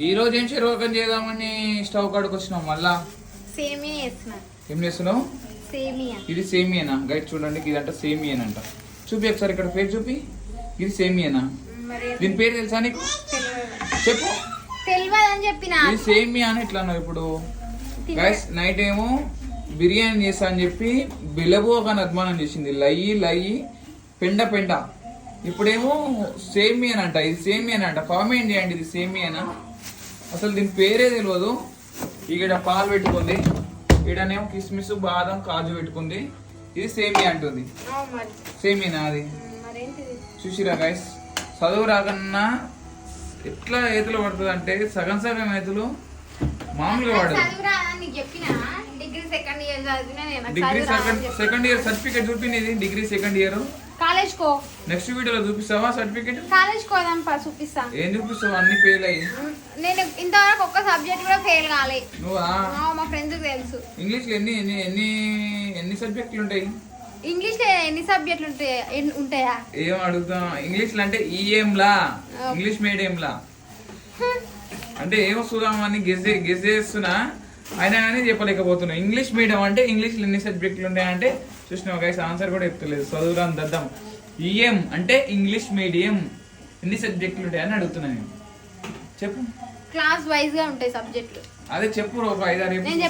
ఈ రోజు ఏం చెరువకం చేద్దామని స్టవ్ కాడికి వచ్చినాం మళ్ళా. సేమియా చేస్తున్నా. ఏం చేస్తున్నావు? సేమియా. ఇది సేమియానా గైడ్? చూడండి ఇదంట సేమియానంట. చూపి ఒకసారి ఇక్కడ పేరు చూపి. ఇది సేమియానా? దీని పేరు తెలుసా నీకు? చెప్పు. తెలియదని చెప్పిన. ఇది సేమియా అని ఇట్లా అన్నావు ఇప్పుడు. గైస్ నైట్ ఏమో బిర్యానీ చేస్తా అని చెప్పి బిలబు ఒక అద్మానం చేసింది. లయ్యి పెండ. ఇప్పుడేమో సేమియానంట. ఇది సేమియానంట. కామెంట్ చేయండి ఇది సేమియానా? అసలు దీని పేరే తెలియదు. ఇక్కడ పాలు పెట్టుకుంది, ఈడనేమో కిస్మిస్ బాదం కాజు పెట్టుకుంది. ఇది సేమియా అంటుంది. సేమియానా అది? చూసిరా గైస్, చదువు రాకన్నా ఎట్లా ఏతులు పడుతుంది అంటే సగం ఏతులు మామూలుగా పడదు. డిగ్రీ సెకండ్ ఇయర్ సర్టిఫికేట్ చూపింది. Degree second year. కాలేజ్ కో నెక్స్ట్ వీడియోలో చూపిస్తావా సర్టిఫికేట్? కాలేజ్ కోదాం చూపిస్తా. ఏం చూపిస్తావు? అన్ని ఫెయిల్ అయ్యి. నేను ఇంతవరకు ఒక్క సబ్జెక్ట్ కూడా ఫెయిల్ కాలే. నువ్వా? మా ఫ్రెండ్స్ తెలుసు. ఇంగ్లీష్ లో ఎన్ని సబ్జెక్టులు ఉంటాయి? ఇంగ్లీష్ లో ఎన్ని సబ్జెక్టులు ఉంటాయా? ఏం అడుగుతాం ఇంగ్లీష్ లో అంటే ఈఎంలా ఇంగ్లీష్ మీడియంలా అంటే ఏమో చూద్దామని గెస్ చేస్తున్నా, అయినా కానీ చెప్పలేకపోతున్నా. ఇంగ్లీష్ మీడియం అంటే ఇంగ్లీష్ లో ఎన్ని సబ్జెక్టులు ఉంటాయంటే చూసినావు గైస్, ఆన్సర్ కూడా చెప్తలేదు. చదువురాని దద్దాం. ఈఎం అంటే ఇంగ్లీష్ మీడియం ఎన్ని సబ్జెక్టులు ఉంటాయని అడుగుతున్నా నేను. చెప్పు. క్లాస్ వైజ్ గా ఉంటాయి సబ్జెక్టులు. అదే చెప్పు. ఒక 5-6 నేను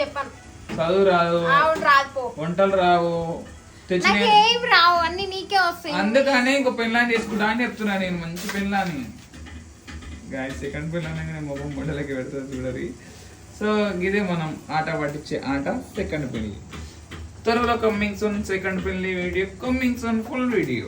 చెప్పాను. చదువు రాదు, వంటలు రావు, రావు, అన్ని నీకే వస్తాయి. అందుకనే ఇంకో పెళ్ళాన్ని చేసుకుంటా అని చెప్తున్నా నేను. మంచి పెళ్ళాన్ని గాయ. సెకండ్ పెళ్ళాన్ని మొబైల్ మొండలకి పెడతా చూడరి. సో ఇదే మనం ఆట పట్టించే ఆట సెకండ్ పెళ్లి. త్వరలో కమ్మింగ్ సోన్ సెకండ్ పెళ్లి వీడియో, కమ్మింగ్ సోన్ ఫుల్ వీడియో.